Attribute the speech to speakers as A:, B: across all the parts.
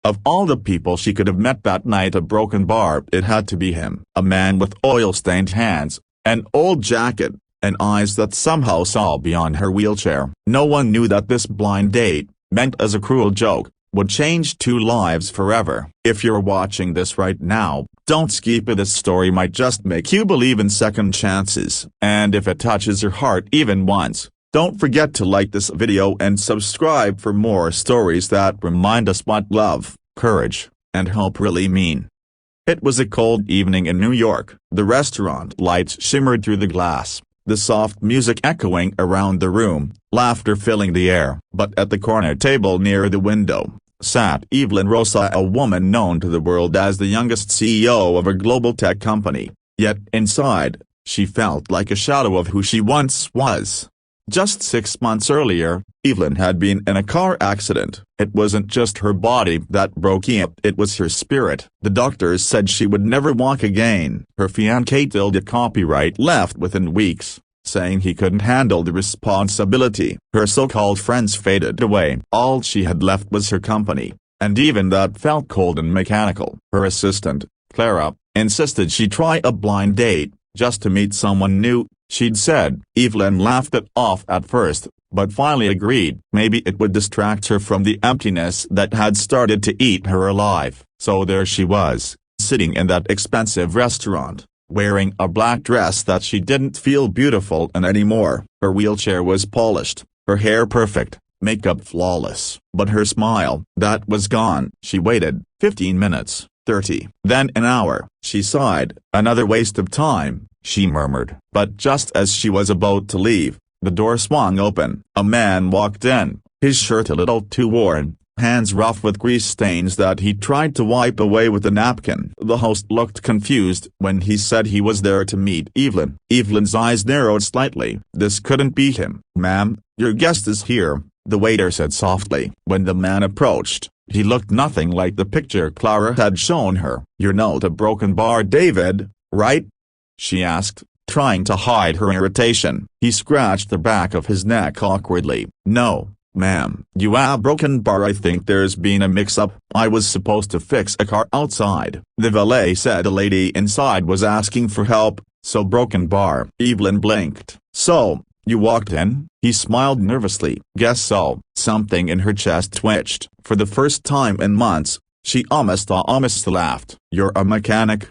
A: Of all the people she could have met that night at Broken Bar, it had to be him. A man with oil-stained hands, an old jacket, and eyes that somehow saw beyond her wheelchair. No one knew that this blind date, meant as a cruel joke, would change two lives forever. If you're watching this right now, don't skip it. This story might just make you believe in second chances. And if it touches your heart even once, don't forget to like this video and subscribe for more stories that remind us what love, courage, and hope really mean. It was a cold evening in New York. The restaurant lights shimmered through the glass, the soft music echoing around the room, laughter filling the air. But at the corner table near the window, sat Evelyn Rosa, a woman known to the world as the youngest CEO of a global tech company. Yet inside, she felt like a shadow of who she once was. Just 6 months earlier, Evelyn had been in a car accident. It wasn't just her body that broke up, it was her spirit. The doctors said she would never walk again. Her fiancé Tilda Copyright left within weeks, saying he couldn't handle the responsibility. Her so-called friends faded away. All she had left was her company, and even that felt cold and mechanical. Her assistant, Clara, insisted she try a blind date, just to meet someone new, she'd said. Evelyn laughed it off at first, but finally agreed. Maybe it would distract her from the emptiness that had started to eat her alive. So there she was, sitting in that expensive restaurant, wearing a black dress that she didn't feel beautiful in anymore. Her wheelchair was polished, her hair perfect, makeup flawless. But her smile, that was gone. She waited, 15 minutes, 30, then an hour. She sighed. Another waste of time, she murmured. But just as she was about to leave, the door swung open. A man walked in, his shirt a little too worn, hands rough with grease stains that he tried to wipe away with a napkin. The host looked confused when he said he was there to meet Evelyn. Evelyn's eyes narrowed slightly. This couldn't be him. "Ma'am, your guest is here," the waiter said softly. When the man approached, he looked nothing like the picture Clara had shown her. "You're not a Broken Bar David, right?" she asked, trying to hide her irritation. He scratched the back of his neck awkwardly. "No, ma'am. You are Broken Bar. I think there's been a mix-up. I was supposed to fix a car outside." The valet said a lady inside was asking for help, so Broken Bar. Evelyn blinked. "So, you walked in?" He smiled nervously. "Guess so." Something in her chest twitched. For the first time in months, she almost laughed. "You're a mechanic?"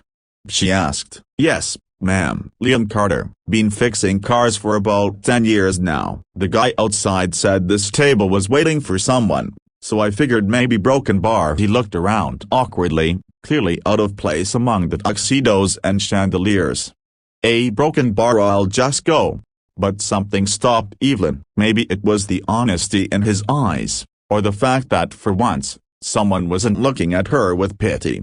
A: she asked. "Yes, ma'am. Liam Carter. Been fixing cars for about 10 years now." The guy outside said this table was waiting for someone, so I figured maybe Broken Bar. He looked around awkwardly, clearly out of place among the tuxedos and chandeliers. "A Broken Bar, I'll just go." But something stopped Evelyn. Maybe it was the honesty in his eyes, or the fact that for once, someone wasn't looking at her with pity.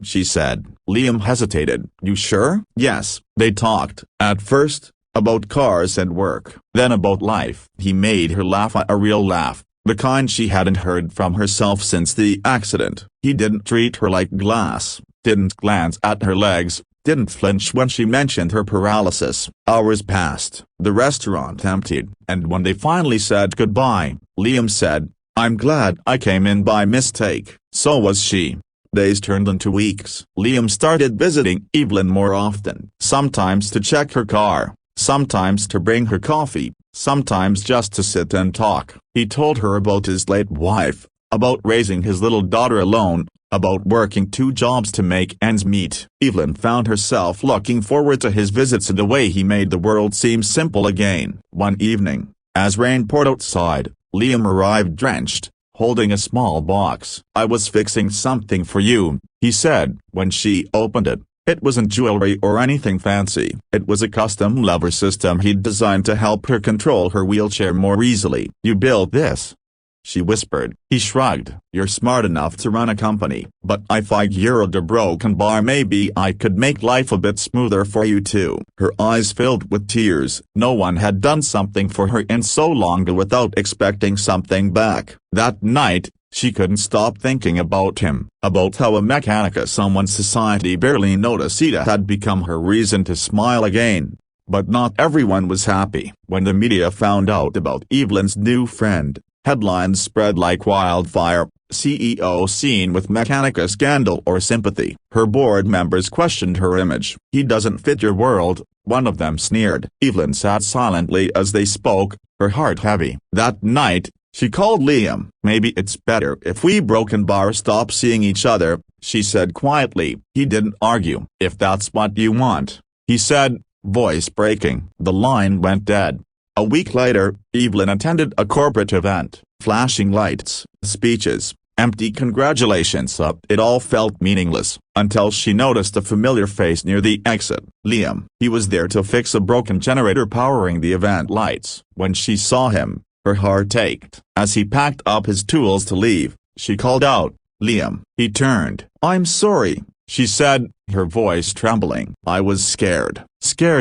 A: She said. Liam hesitated. "You sure?" "Yes." They talked, at first, about cars and work, then about life. He made her laugh, a real laugh, the kind she hadn't heard from herself since the accident. He didn't treat her like glass, didn't glance at her legs, didn't flinch when she mentioned her paralysis. Hours passed. The restaurant emptied, and when they finally said goodbye, Liam said, "I'm glad I came in by mistake." So was she. Days turned into weeks. Liam started visiting Evelyn more often, sometimes to check her car, sometimes to bring her coffee, sometimes just to sit and talk. He told her about his late wife, about raising his little daughter alone, about working 2 jobs to make ends meet. Evelyn found herself looking forward to his visits in the way he made the world seem simple again. One evening, as rain poured outside, Liam arrived drenched, holding a small box. "I was fixing something for you," he said. When she opened it, it wasn't jewelry or anything fancy. It was a custom lever system he'd designed to help her control her wheelchair more easily. "You built this?" she whispered. He shrugged. "You're smart enough to run a company, but I figured a Broken Bar, maybe I could make life a bit smoother for you too." Her eyes filled with tears. No one had done something for her in so long without expecting something back. That night, she couldn't stop thinking about him, about how a mechanica someone society barely noticed had become her reason to smile again. But not everyone was happy. When the media found out about Evelyn's new friend, headlines spread like wildfire. CEO seen with Mechanica scandal or sympathy. Her board members questioned her image. "He doesn't fit your world," one of them sneered. Evelyn sat silently as they spoke, her heart heavy. That night, she called Liam. "Maybe it's better if we broken bar stop seeing each other," she said quietly. He didn't argue. "If that's what you want," he said, voice breaking. The line went dead. A week later, Evelyn attended a corporate event. Flashing lights, speeches, empty congratulations. It all felt meaningless, until she noticed a familiar face near the exit. Liam. He was there to fix a broken generator powering the event lights. When she saw him, her heart ached. As he packed up his tools to leave, she called out, "Liam." He turned. "I'm sorry," she said, her voice trembling. "I was scared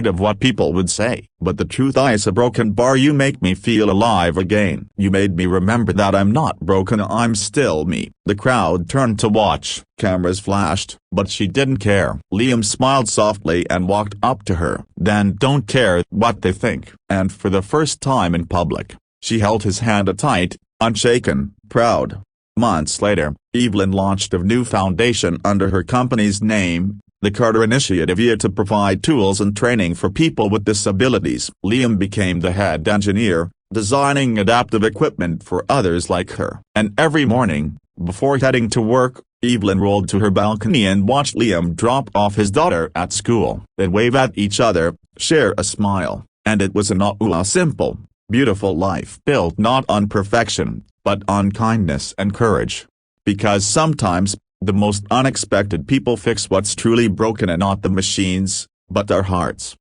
A: of what people would say. But the truth is, a broken bar, you make me feel alive again. You made me remember that I'm not broken, I'm still me." The crowd turned to watch. Cameras flashed, but she didn't care. Liam smiled softly and walked up to her. "Then don't care what they think." And for the first time in public, she held his hand tight, unshaken, proud. Months later, Evelyn launched a new foundation under her company's name, the Carter Initiative, to provide tools and training for people with disabilities. Liam became the head engineer, designing adaptive equipment for others like her. And every morning, before heading to work, Evelyn rolled to her balcony and watched Liam drop off his daughter at school. They'd wave at each other, share a smile, and it was a simple, beautiful life built not on perfection, but on kindness and courage. Because sometimes, the most unexpected people fix what's truly broken, and not the machines, but our hearts.